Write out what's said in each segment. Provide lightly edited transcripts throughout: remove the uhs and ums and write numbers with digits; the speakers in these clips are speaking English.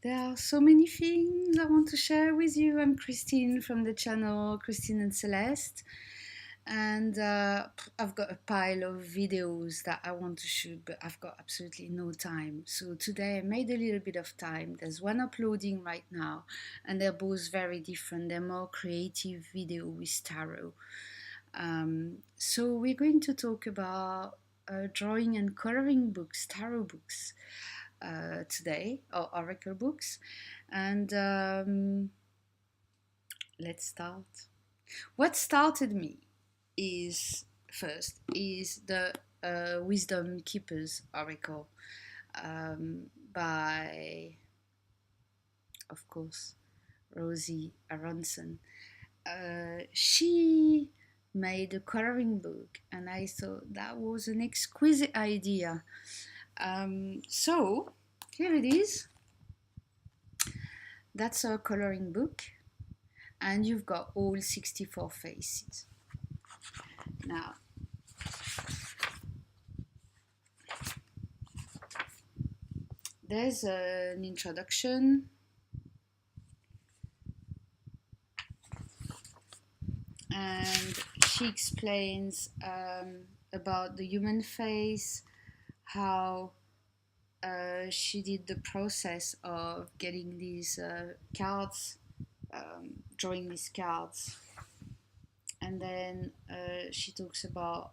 There are so many things I want to share with you. I'm Christine from the channel Christine and Celeste, and I've got a pile of videos that I want to shoot, but I've got absolutely no time. So today I made a little bit of time. There's one uploading right now, and they're both very different. They're more creative video with tarot. So we're going to talk about drawing and coloring books, tarot books today, or oracle books. And let's start. What started me is the Wisdom Keepers Oracle by, of course, Rosie Aronson. She made a coloring book, and I thought that was an exquisite idea. So here it is. That's a coloring book, and you've got all 64 faces. Now, there's an introduction, and she explains about the human face, how she did the process of getting these cards, drawing these cards. And then she talks about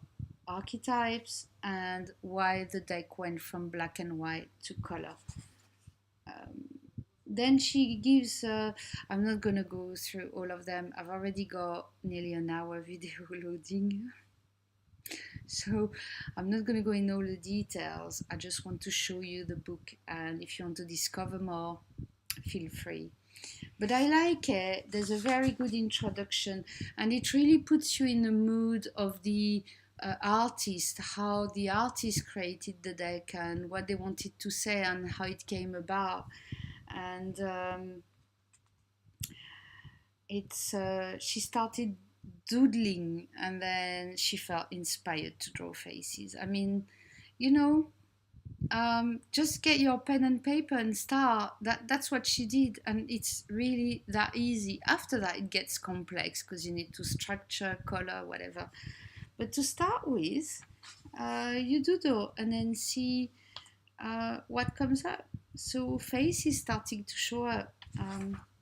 archetypes and why the deck went from black and white to color. Then she gives, I'm not going to go through all of them. I've already got nearly an hour video loading. So I'm not going to go in all the details. I just want to show you the book, and if you want to discover more, feel free. But I like it. There's a very good introduction, and it really puts you in the mood of the artist, how the artist created the deck and what they wanted to say and how it came about. And she started doodling, and then she felt inspired to draw faces. I mean, you know, just get your pen and paper and start. That's what she did, and it's really that easy. After that, it gets complex because you need to structure, color, whatever. But to start with, you doodle and then see what comes up. So face is starting to show up.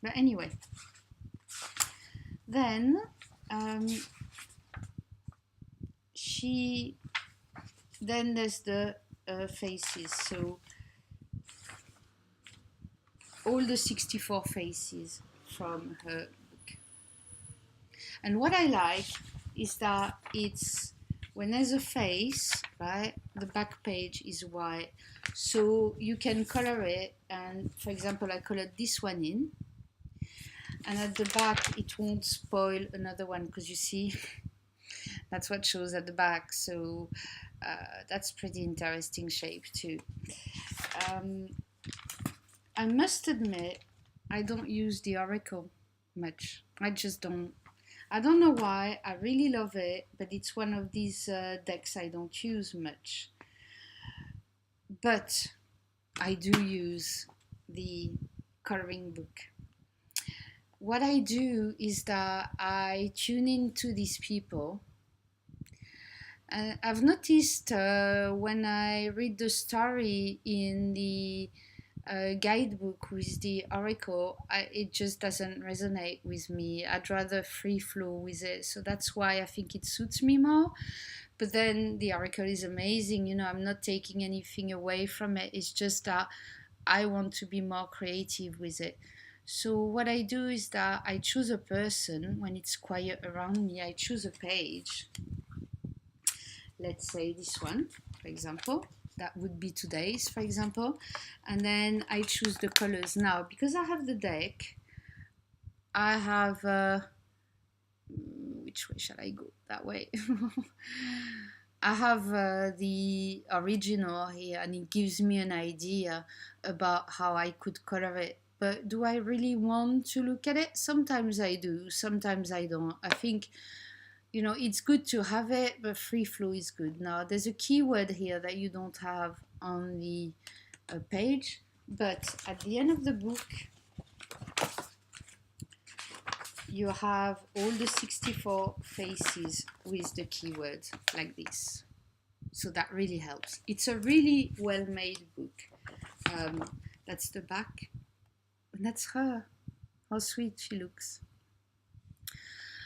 But anyway, then then there's the faces. So all the 64 faces from her book. And what I like is that it's, when there's a face, right, the back page is white. So you can color it, and for example, I colored this one in, and at the back it won't spoil another one, because you see, that's what shows at the back. So that's pretty interesting shape too. I must admit, I don't use the Oracle much. I just don't. I don't know why. I really love it, but it's one of these decks I don't use much. But I do use the coloring book. What I do is that I tune into these people. I've noticed when I read the story in the guidebook with the oracle, it just doesn't resonate with me. I'd rather free flow with it, so that's why I think it suits me more. But then the oracle is amazing, you know, I'm not taking anything away from it. It's just that I want to be more creative with it. So what I do is that I choose a person when it's quiet around me. I choose a page. Let's say this one, for example. That would be today's, for example. And then I choose the colors. Now, because I have the deck, I have, which way shall I go? That way. I have the original here, and it gives me an idea about how I could color it. But do I really want to look at it? Sometimes I do, sometimes I don't. I think, you know, it's good to have it, but free flow is good. Now, there's a keyword here that you don't have on the page. But at the end of the book, you have all the 64 faces with the keywords like this. So that really helps. It's a really well-made book. That's the back. And that's her. How sweet she looks.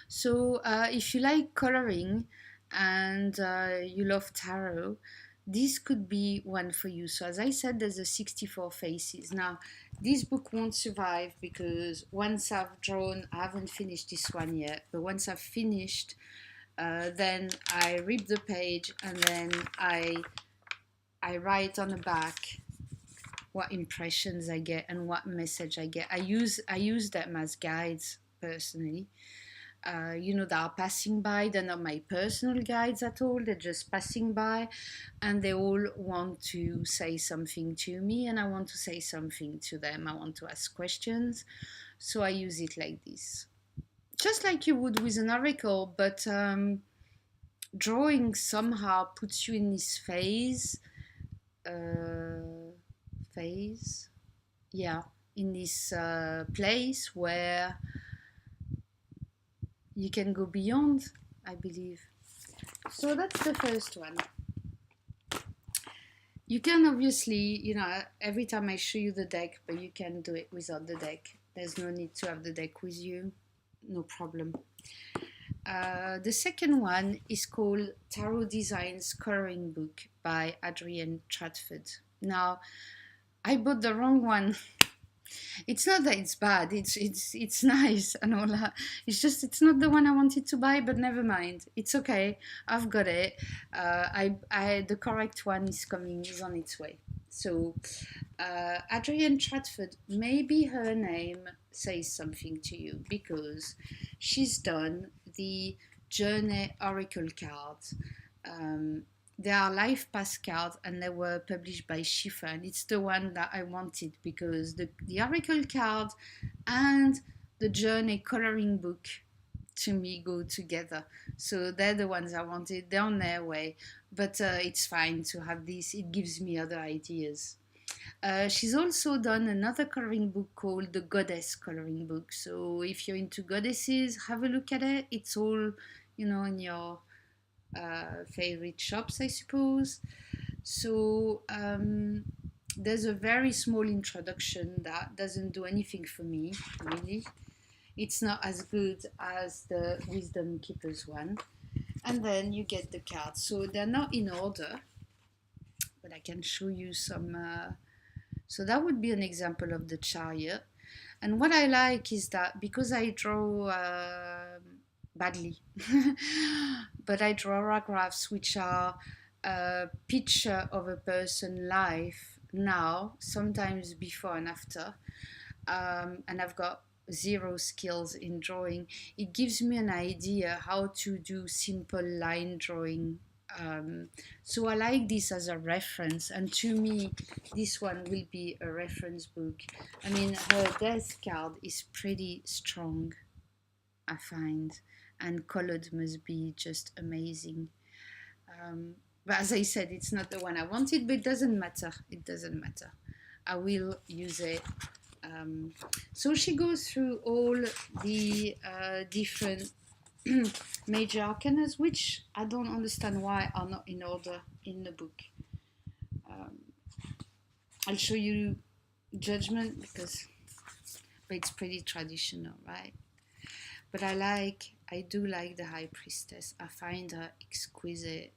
So if you like coloring and you love tarot, this could be one for you. So as I said, there's a 64 faces. Now, this book won't survive because once I've drawn, I haven't finished this one yet, but once I've finished, then I rip the page and then I write on the back what impressions I get and what message I get. I use them as guides personally. That are passing by. They're not my personal guides at all. They're just passing by, and they all want to say something to me, and I want to say something to them. I want to ask questions, so I use it like this, just like you would with an oracle. But drawing somehow puts you in this phase. Yeah, in this place where you can go beyond, I believe. So that's the first one. You can obviously, every time I show you the deck, but you can do it without the deck. There's no need to have the deck with you. No problem. The second one is called Tarot Designs Coloring Book by Adrienne Tradford. Now, I bought the wrong one. It's not that it's bad. It's nice and all that. It's just it's not the one I wanted to buy, but never mind. It's okay. I've got it. The correct one is on its way. So, Adrienne Tradford, maybe her name says something to you because she's done the Journey Oracle cards. They are life pass cards and they were published by Schiffer, and it's the one that I wanted because the oracle card and the journey coloring book to me go together. So they're the ones I wanted. They're on their way, but it's fine to have this. It gives me other ideas. She's also done another coloring book called the Goddess Coloring Book. So if you're into goddesses, have a look at it. It's all, in your favorite shops, I suppose. So there's a very small introduction that doesn't do anything for me, really. It's not as good as the Wisdom Keepers one. And then you get the cards. So they're not in order, but I can show you some. So that would be an example of the Chariot. And what I like is that because I draw badly, but I draw paragraphs which are a picture of a person's life now, sometimes before and after, and I've got zero skills in drawing. It gives me an idea how to do simple line drawing. So I like this as a reference, and to me this one will be a reference book. I mean, her death card is pretty strong, I find, and colored must be just amazing. But as I said, it's not the one I wanted, but it doesn't matter. It doesn't matter. I will use it. So she goes through all the different major arcanas, which I don't understand why are not in order in the book. I'll show you Judgment because it's pretty traditional, right? But I do like the High Priestess. I find her exquisite.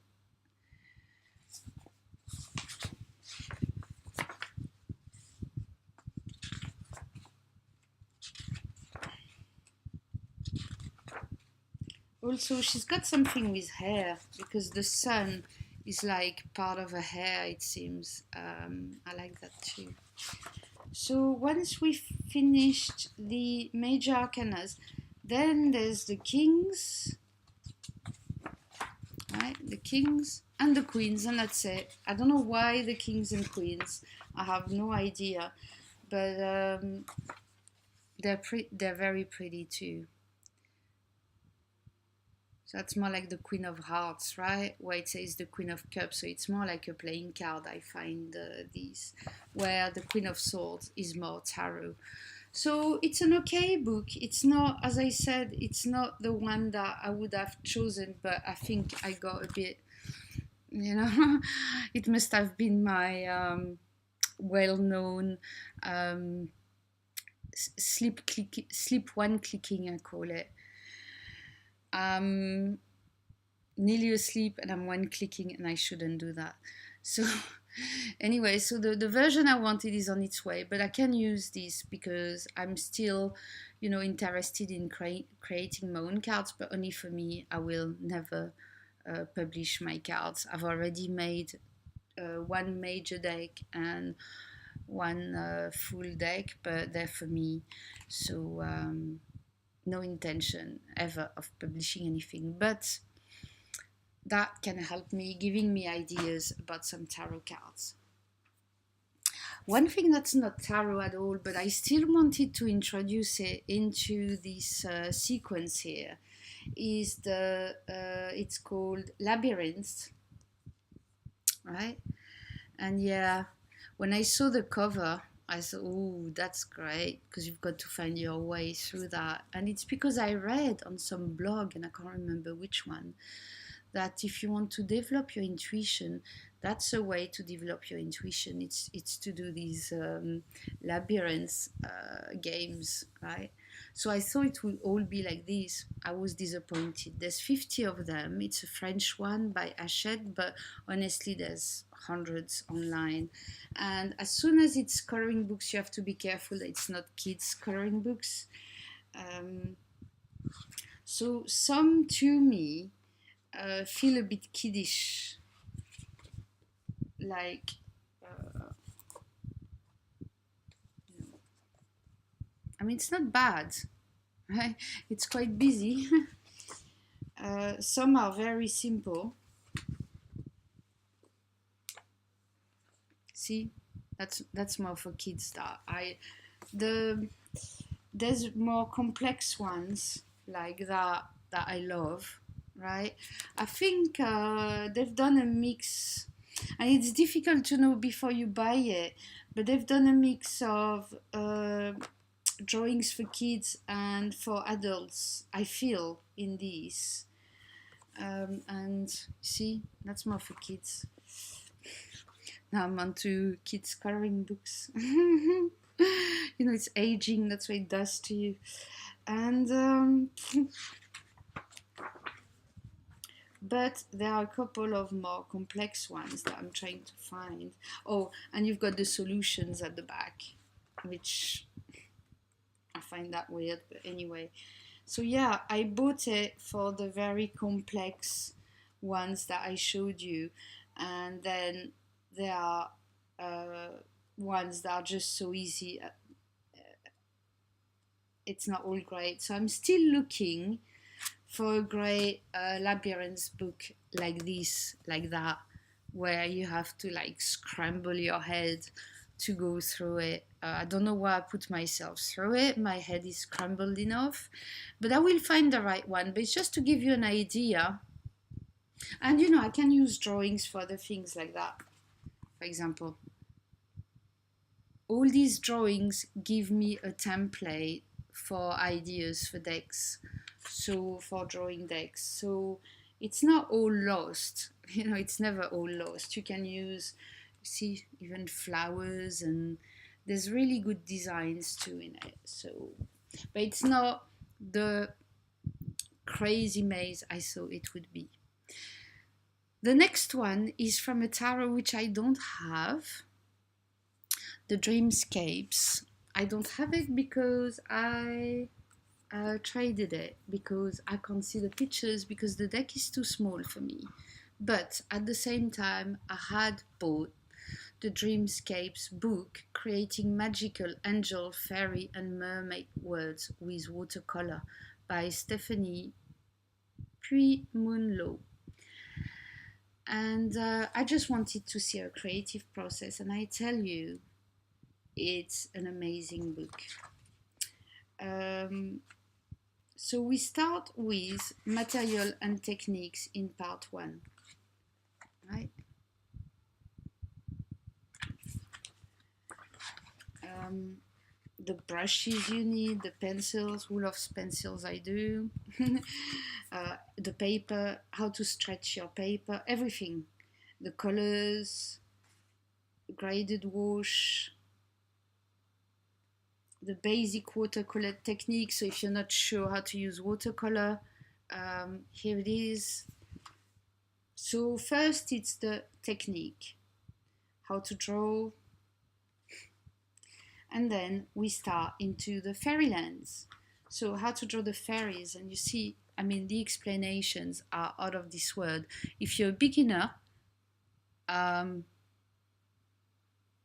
Also, she's got something with hair because the sun is like part of her hair, it seems. I like that too. So once we've finished the major arcanas, then there's the kings, right? The kings and the queens, and that's it. I don't know why the kings and queens. I have no idea, but they're very pretty too. That's more like the Queen of Hearts, right? Where it says the Queen of Cups, so it's more like a playing card. I find these, where the Queen of Swords is more tarot. So it's an okay book. It's not, as I said, it's not the one that I would have chosen, but I think I got a bit, it must have been my well-known um, sleep one clicking, I call it. Nearly asleep and I'm one clicking and I shouldn't do that. So anyway, so the version I wanted is on its way, but I can use this because I'm still, interested in creating my own cards, but only for me. I will never publish my cards. I've already made one major deck and one full deck, but they're for me. So no intention ever of publishing anything, but that can help me, giving me ideas about some tarot cards. One thing that's not tarot at all, but I still wanted to introduce it into this sequence here, is it's called Labyrinth, right? And yeah, when I saw the cover, I thought, oh, that's great, because you've got to find your way through that. And it's because I read on some blog, and I can't remember which one, that if you want to develop your intuition, that's a way to develop your intuition. It's to do these labyrinth games, right? So I thought it would all be like this. I was disappointed. There's 50 of them. It's a French one by Hachette, but honestly, there's hundreds online. And as soon as it's coloring books, you have to be careful that it's not kids' coloring books. So some, to me, feel a bit kiddish, like I mean, it's not bad, right? It's quite busy. Some are very simple. See, that's more for kids. There's more complex ones like that I love, right? I think they've done a mix, and it's difficult to know before you buy it, but they've done a mix of drawings for kids and for adults, I feel, in these. And see, that's more for kids. Now I'm onto kids coloring books. It's aging, that's what it does to you. And but there are a couple of more complex ones that I'm trying to find. Oh, and you've got the solutions at the back, which I find that weird, but anyway. So yeah, I bought it for the very complex ones that I showed you, and then there are ones that are just so easy. It's not all great, so I'm still looking for a great labyrinth book like this, like that, where you have to like scramble your head to go through it. I don't know why I put myself through it. My head is scrambled enough, but I will find the right one. But it's just to give you an idea. And I can use drawings for other things like that. For example, all these drawings give me a template for ideas for decks, so for drawing decks. So it's not all lost. It's never all lost. You can use, see, even flowers, and there's really good designs too in it. So, but it's not the crazy maze I thought it would be. The next one is from a tarot which I don't have, the Dreamscapes. I don't have it because I traded it, because I can't see the pictures, because the deck is too small for me. But at the same time, I had bought the Dreamscapes book, Creating Magical Angel, Fairy and Mermaid Worlds with Watercolor, by Stephanie Puy-Munlo. And I just wanted to see her creative process, and I tell you, it's an amazing book. So we start with material and techniques in part 1, right? The brushes you need, the pencils, who loves pencils? I do. The paper, how to stretch your paper, everything. The colors, graded wash, the basic watercolor technique. So if you're not sure how to use watercolor, here it is. So first it's the technique, how to draw, and then we start into the fairylands. So how to draw the fairies, and you see, I mean, the explanations are out of this world. If you're a beginner,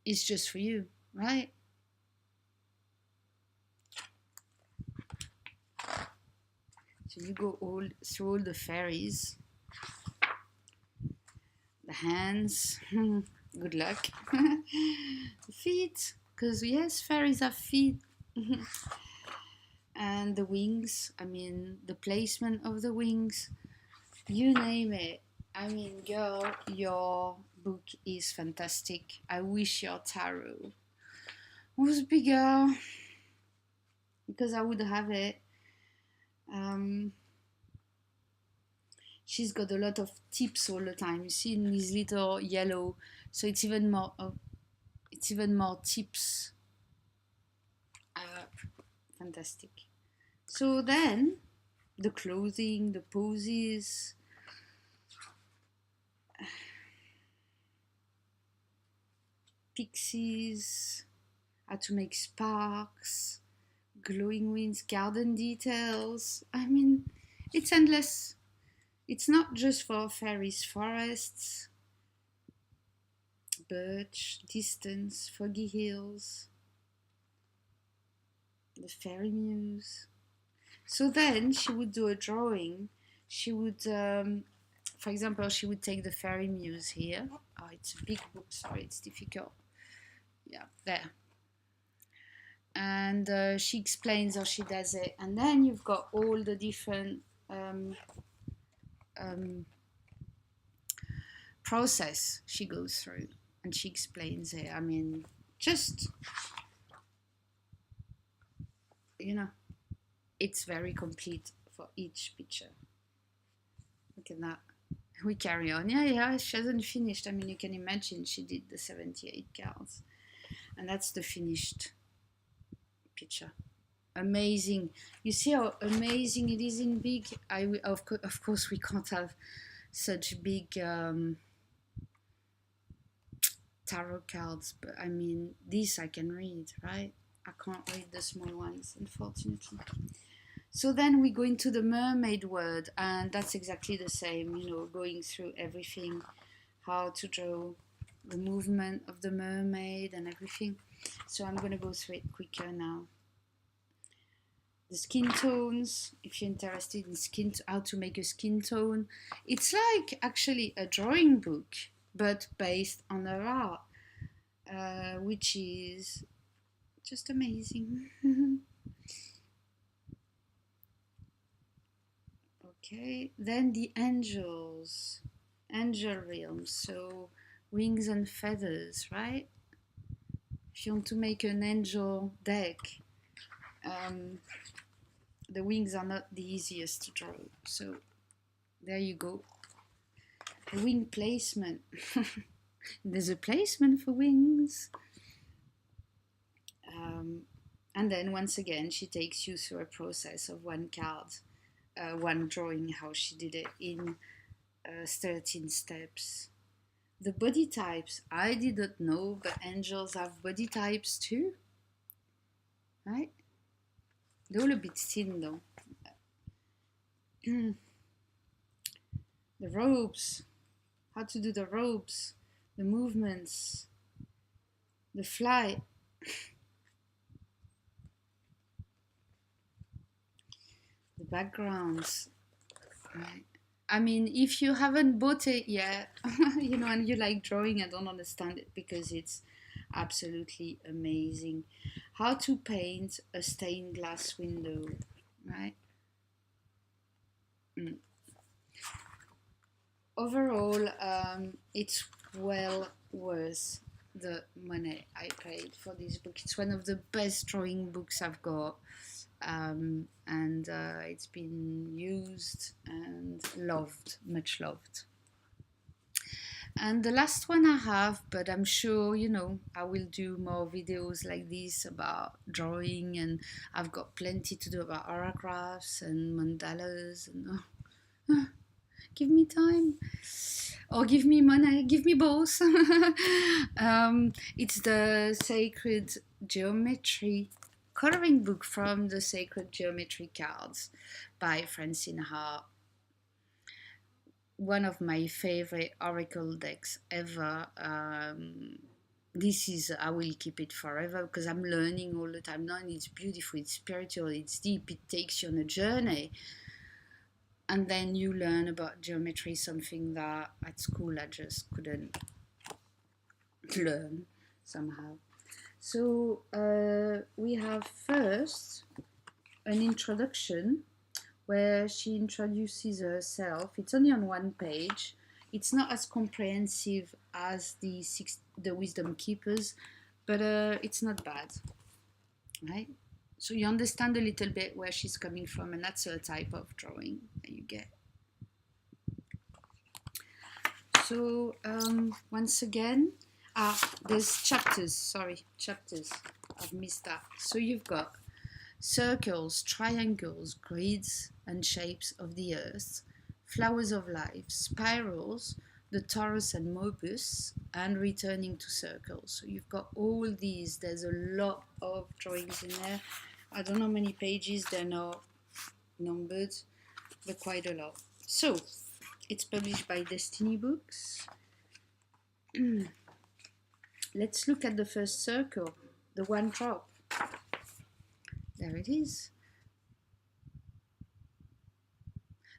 it's just for you, right? So you go all through all the fairies, the hands, good luck, the feet, because yes, fairies have feet. And the wings, I mean, the placement of the wings, you name it. I mean, girl, your book is fantastic. I wish your tarot was bigger because I would have it. She's got a lot of tips all the time. You see in this little yellow, so it's even more. It's even more tips. Fantastic. So then, the clothing, the poses. Pixies, how to make sparks, glowing winds, garden details. I mean, it's endless. It's not just for fairies, forests, birch, distance, foggy hills, the fairy muse. So then she would do a drawing. She would, for example, she would take the fairy muse here. Oh, it's a big book, sorry, it's difficult. Yeah, there. And she explains how she does it, and then you've got all the different process she goes through, and she explains it. I mean, just, you know, it's very complete for each picture. Look at that. We carry on. Yeah, she hasn't finished. I mean, you can imagine she did the 78 cards, and that's the finished picture. Amazing. You see how amazing it is in big. Of course we can't have such big tarot cards, but I mean, these I can read, right? I can't read the small ones, unfortunately. So then we go into the mermaid world, and that's exactly the same, you know, going through everything, how to draw the movement of the mermaid and everything. So I'm going to go through it quicker now. The skin tones, if you're interested in how to make a skin tone. It's like actually a drawing book, but based on her art, which is just amazing. Okay, then the angels, angel realms, so wings and feathers, right? If you want to make an angel deck, the wings are not the easiest to draw, so there you go. The wing placement. There's a placement for wings. And then once again, she takes you through a process of one card, one drawing, how she did it in 13 steps. The body types, I didn't know, but angels have body types too, right? They're all a bit thin though. The robes, how to do the robes, the movements, the fly. The backgrounds, right? I mean, if you haven't bought it yet, you know, and you like drawing, I don't understand it because it's absolutely amazing. How to paint a stained glass window, right? Mm. Overall, it's well worth the money I paid for this book. It's one of the best drawing books I've got, and it's been used and loved, much loved. And the last one I have, but I'm sure, I will do more videos like this about drawing, and I've got plenty to do about autographs and mandalas, and give me time. Or give me money, give me both. It's the Sacred Geometry coloring book from the Sacred Geometry Cards by Francine Hart. One of my favorite oracle decks ever. This is, I will keep it forever because I'm learning all the time now, and it's beautiful, it's spiritual, it's deep, it takes you on a journey. And then you learn about geometry, something that at school I just couldn't learn somehow. So we have first an introduction where she introduces herself. It's only on one page. It's not as comprehensive as the Wisdom Keepers, but it's not bad, right? So you understand a little bit where she's coming from, and that's a type of drawing that you get. So once again, there's chapters. I've missed that. So you've got circles, triangles, grids, and shapes of the earth, flowers of life, spirals, the torus and Mobius, and returning to circles. So you've got all these. There's a lot of drawings in there. I don't know how many pages, they're not numbered, but quite a lot. So it's published by Destiny Books. Let's look at the first circle, the one drop. There it is.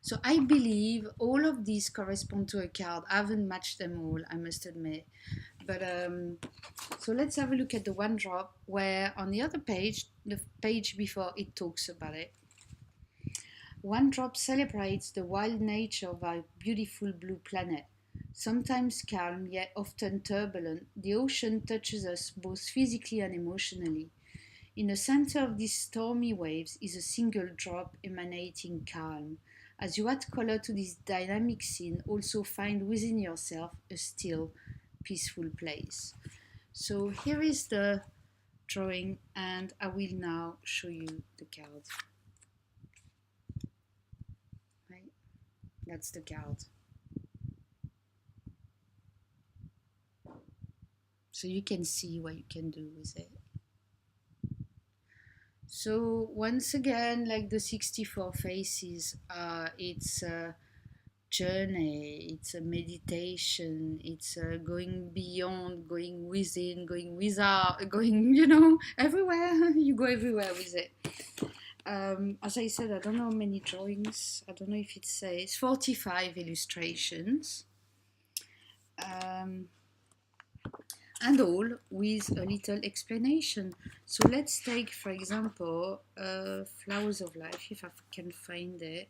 So I believe all of these correspond to a card. I haven't matched them all, I must admit. But so let's have a look at the one drop, where on the other page, the page before, it talks about it. One drop celebrates the wild nature of our beautiful blue planet. Sometimes calm, yet often turbulent, the ocean touches us both physically and emotionally. In the center of these stormy waves is a single drop emanating calm. As you add color to this dynamic scene, also find within yourself a still, peaceful place. So here is the drawing, and I will now show you the card. Right? That's the card. So you can see what you can do with it. So once again, like the 64 faces, it's a journey, it's a meditation, it's going beyond, going within, going without, going, everywhere. You go everywhere with it. As I said, I don't know how many drawings. I don't know if it says 45 illustrations. And all with a little explanation. So let's take, for example, Flowers of Life, if I can find it,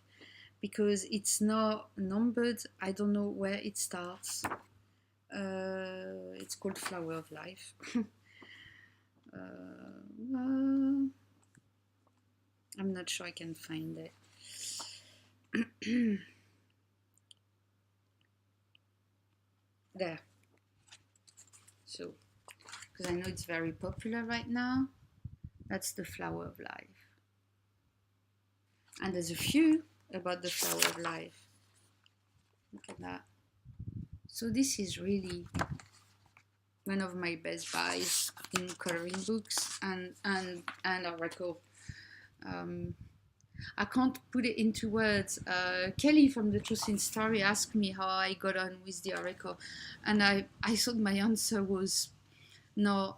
because it's not numbered. I don't know where it starts. It's called Flower of Life. I'm not sure I can find it. There. So, because I know it's very popular right now, that's the Flower of Life. And there's a few about the Flower of Life. Look at that. So this is really one of my best buys in coloring books and oracle. I can't put it into words. Kelly from the Truth in Story asked me how I got on with the oracle, and I thought my answer was no,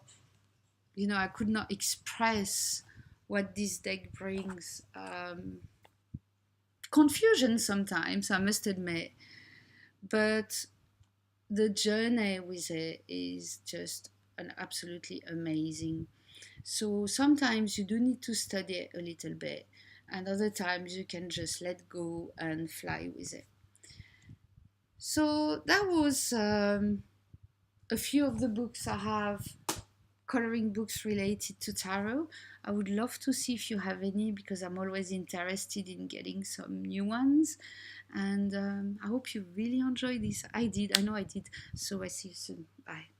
I could not express what this deck brings. Confusion sometimes, I must admit, but the journey with it is just absolutely amazing. So sometimes you do need to study it a little bit, and other times you can just let go and fly with it. So that was a few of the books I have, coloring books related to tarot. I would love to see if you have any, because I'm always interested in getting some new ones. And I hope you really enjoy this. I did, I know I did. So I see you soon. Bye.